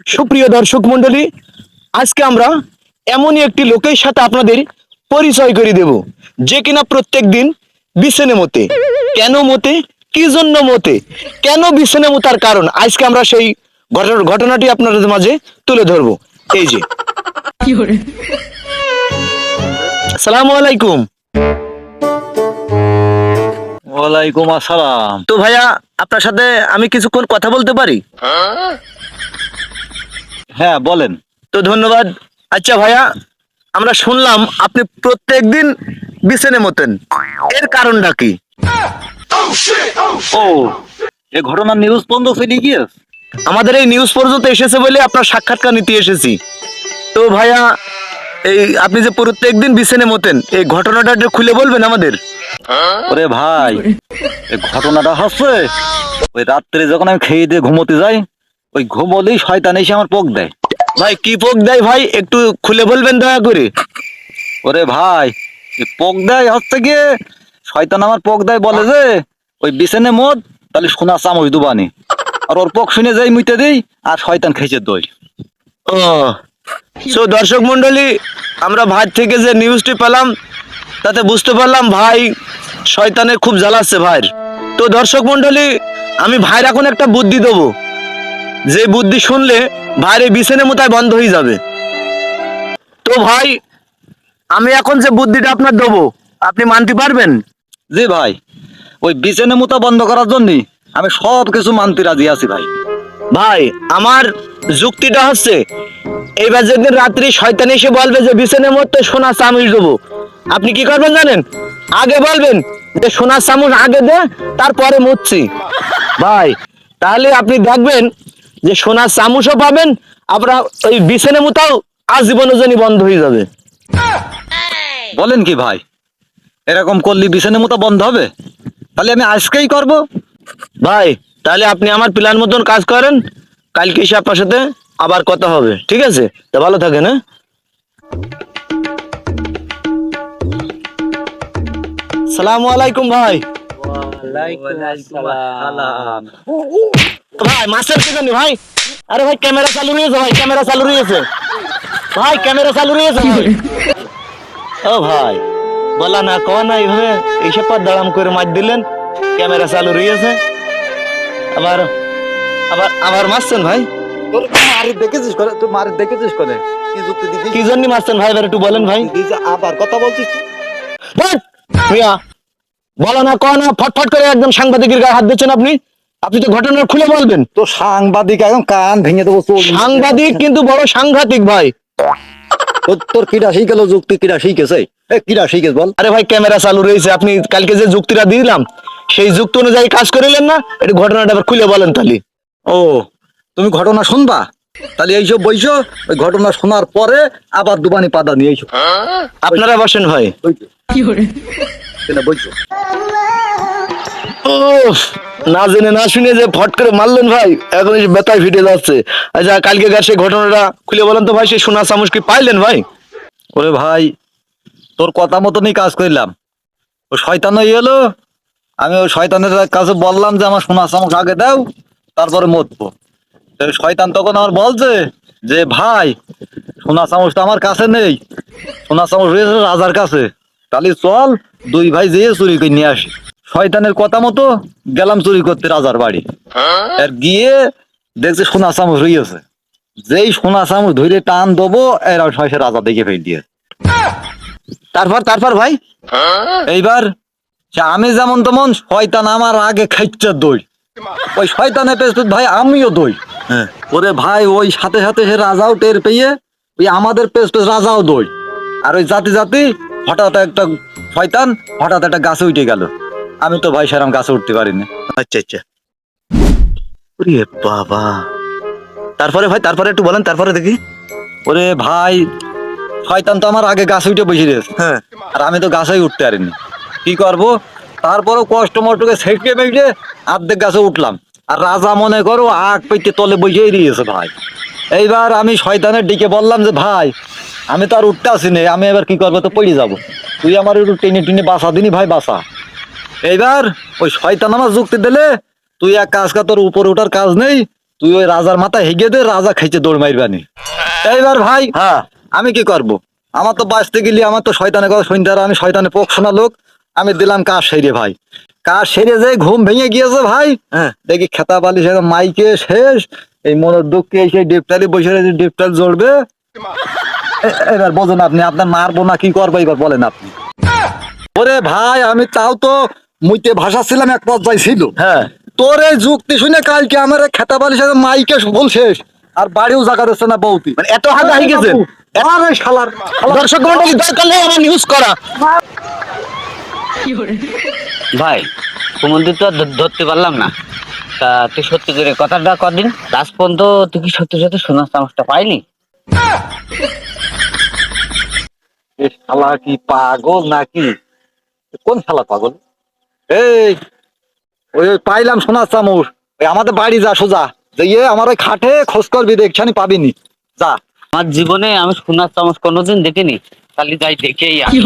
সুপ্রিয় দর্শক মন্ডলী, আজকে আমরা এমনই একটি লোকের সাথে আপনাদের পরিচয় করে দেব, যে কিনা প্রত্যেক দিন বিছানে মতে। কেন মতে, কি জন্য মতে, কেন বিছানে মতার কারণ, আজকে আমরা সেই ঘটনাটি আপনাদের মাঝে তুলে ধরবো। এই যে, আসসালামু আলাইকুম। ওয়ালাইকুম আসসালাম। তো ভাইয়া, আপনার সাথে আমি কিছুক্ষণ কথা বলতে পারি? হ্যাঁ বলেন। তো ধন্যবাদ। আচ্ছা ভাইয়া, আমরা শুনলাম আপনি প্রত্যেক দিন বিছানে মতেন, এর কারণটা কি? ও, এ ঘটনার নিউজ বন্ধ ফেলে গিয়েছে। আমাদের এই নিউজ পর্যন্ত এসেছে বলে আপনার সাক্ষাৎকার নিতে এসেছি। তো ভাইয়া, এই আপনি যে প্রত্যেক দিন বিছানে মতেন, এই ঘটনাটা একটু খুলে বলবেন আমাদের? ওরে ভাই, এই ঘটনাটা হচ্ছে ওই রাত্রে যখন আমি খেয়ে দিয়ে ঘুমোতে যাই, ওই ঘুমোলেই শয়তান এসে আমার পোক দেয়। ভাই কি পোক দেয় ভাই, একটু খুলে বলবেন দয়া করে? ওরে ভাই, এই পোক দেয় হচ্ছে গিয়ে শয়তান আমার পোক দেয়, বলে যে ওই বিছানে মদ, তাহলে সোনা চামচ দুবানি। আর ওর পোক শুনে যাই মুইতে দিই, আর শয়তান খেয়েছে দই। ও, সো দর্শক মন্ডলী, আমরা ভাই থেকে যে নিউজটি পেলাম তাতে বুঝতে পারলাম ভাই শয়তানের খুব জ্বালাচ্ছে ভাইয়ের। তো দর্শক মন্ডলী, আমি ভাইয়ের এখন একটা বুদ্ধি দেবো, যে বুদ্ধি শুনলে ভাইয়ের এই বিছানে মোতায় বন্ধ হয়ে যাবে। তো ভাই, আমি এখন যে বুদ্ধিটা আপনার দেবো, আপনি মানতে পারবেন? জি ভাই, ওই বিছানে মুতা বন্ধ করার জন্য আমি সব কিছু মানতে রাজি আছি ভাই। ভাই, আমার যুক্তিটা হচ্ছে, এইবার যেদিন রাত্রি শয়তান এসে বলবে যে বিছানের মধ্যে সোনা চামচ দেবো, আপনি কি করবেন জানেন? আগে বলবেন যে সোনার চামচ আগে দে, তারপরে মুচ্ছি। ভাই, তাহলে আপনি দেখবেন যে সোনার চামচও পাবেন, আপনার ওই বিছানে মুতাও আজীবনের জন্য বন্ধ হয়ে যাবে। বলেন কি ভাই, এরকম করলে বিছানে মুতা বন্ধ হবে? তাহলে আমি আজকেই করব। ভাই, তাহলে আপনি আমার প্ল্যান মতন কাজ করেন, কালকে এসে আপনার সাথে আবার কথা হবে, ঠিক আছে? তা ভালো থাকেন, হ্যাঁ? সালামু আলাইকুম ভাই। ভাই মাছের কি জানি ভাই? আরে ভাই, ক্যামেরা চালু রয়েছে ভাই, ক্যামেরা চালু রয়েছে ভাই, ক্যামেরা চালু রয়েছে ভাই। ও ভাই, বলা না কওয়া না, এইভাবে এইসব পর দাঁড়াম করে মার দিলেন, ক্যামেরা চালু রয়েছে, আবার আবার আবার মারছেন ভাই। তোর মারি দেখেছিস করে, তুই মারি দেখেছিস করে, কি যুক্তি দিবি? কি জন্য মারছেন ভাই, এবার একটু বলেন ভাই। তুই যে আবার কথা বলছিস। ভাই, মিয়া, বলা না কওয়া না, ফটফট করে একদম সাংবাদিকের গায়ে হাত দিচ্ছেন আপনি। আপনি তো ঘটনা খুলে বলবেন। তো সাংবাদিক একদম কান ভেঙে দেবো। সাংবাদিক কিন্তু বড় সাংঘাতিক ভাই। তোর কিরা শিখেল যুক্তি, কিরা শিখেছে? কিরা শিখেছ বল? আরে ভাই, ক্যামেরা চালু রয়েছে, আপনি কালকে যে যুক্তিটা দিলাম সেই যুক্তি অনুযায়ী কাজ করিলেন না, একটু ঘটনাটা আবার খুলে বলেন তাহলে। ও, তুমি ঘটনা শুনবা? তাহলে এইসব বইসো, ওই ঘটনা শোনার পরে আবার দুবানি পাদা নিয়ে এইসব। আপনারা বসেন ভাই। বইসো। ও, না জেনে না শুনে যে ফট করে মারলেন ভাই, এখন এই ব্যথায় ফিটে যাচ্ছে। আচ্ছা, কালকে সেই ঘটনাটা খুলে বলেন তো ভাই, সেই সোনা চামচ কি পাইলেন ভাই? ওরে ভাই, তোর কথা মতনই কাজ করলাম। ও শয়তান হয়ে এলো, আমি ওই শয়তানের কাছে বললাম যে আমার সোনা চামচ আগে দাও, তারপরে মরবো। শয়তান তখন আমার বলছে যে ভাই, সোনা চামচটা আমার কাছে নেই, সোনা চামচ রয়েছে রাজার কাছে, তাহলে চল দুই ভাই যেয়ে চুরি করে নিয়ে আসি। শয়তানের কথা মতো গেলাম চুরি করতে রাজার বাড়ি। আর গিয়ে দেখছে সোনা চামচ রয়েছে, যেই সোনা চামচ ধরে টান দেবো, এরা সে রাজা দেখে ফেল দিয়ে। তারপর তারপর ভাই, এইবার সে আমি যেমন তেমন, শয়তান আমার আগে খাইচ্ছে দই, ওই শয়তানের পেছনে ভাই আমিও দই। হ্যাঁ। ওরে ভাই, ওই সাথে সাথে সে রাজাও টের পেয়ে ওই আমাদের পেছ রাজাও দই। আর ওই জাতি জাতি হঠাৎ একটা শয়তান হঠাৎ একটা গাছে উঠে গেল। আমি তো ভাই সেরাম গাছে উঠতে পারিনি। আচ্ছা আচ্ছা। ওরে বাবা, তারপরে ভাই, তারপরে একটু বলেন, তারপরে দেখি। ওরে ভাই, শয়তান তো আমার আগে গাছে উঠে বসে রয়েছে, হ্যাঁ। আর আমি তো গাছেই উঠতে পারিনি। কি করবো? তারপরেও কষ্ট মষ্টকে ছেঁকে মেঘে অর্ধেক গাছে উঠলাম, আর রাজা মনে করো আগ পেতে তলে বসেই দিয়েছে ভাই। এইবার আমি শয়তানের দিকে বললাম যে ভাই, আমি তো আর উঠতে আসিনি, আমি এবার কি করবো, তো পড়ে যাবো, তুই আমার একটু টেনে টেনে বাঁচা দিনি ভাই, বাঁচা। এইবার ওই শয়তান আমার যুক্তি দিলে, তুই এক কাজ কর, তোর উপরে ওঠার কাজ নেই, তুই ওই রাজার মাথায় হেগে দে, রাজা খাইছে দৌড় মারবানি। এইবার ভাই হ্যাঁ আমি কি করব? আমার তো বাঁচতে গেলি, আমার তো শয়তানের কথা শুনতে আর আমি শয়তানের পক্ষ শোনা লোক। আমি দিলাম কাজ সেরে ভাই, কাজ সেরে যে ঘুম ভেঙে গিয়েছে ভাই, হ্যাঁ দেখি খেতা বালি সে মাইকে শেষ, এই মনের দুঃখে সেই ডিপটালি বসে রয়েছে, ডিপটাল জ্বলবে। এবার বোঝেন আপনি, আপনার মারবো না কি করবো এবার বলেন আপনি। ওরে ভাই আমি তাও তো মুইতে ভাষা ছিলাম, এক পর্যায়ে ছিল। হ্যাঁ তোর এই যুক্তি শুনে কালকে আমার খেতা বালি সে মাইকে বল শেষ, আর বাড়িও জায়গা দিচ্ছে না বউতি। মানে এত হাতাহাতি গেছেন? আরে শালার দর্শক মন্ডলী দরকার নেই আমার নিউজ করা। ভাই কুমন্দির তো আর ধরতে পারলাম না। তা তুই সত্যি করে কথাটা কদিন লাস্ট পর্যন্ত তুই কি সত্যি সত্যি শোনার চামচটা পাইলি? এ শালা কি পাগল নাকি? কোন শালা পাগল? এই ওই ওই পাইলাম সোনার চামচ, ওই আমাদের বাড়ি যা সোজা, যে ইয়ে আমার ওই খাটে খোঁজ করবি, দেখছানি পাবিনি, যা। আমার জীবনে আমি সোনার চামচ কোনোদিন দেখিনি, খালি যাই দেখেই আসি।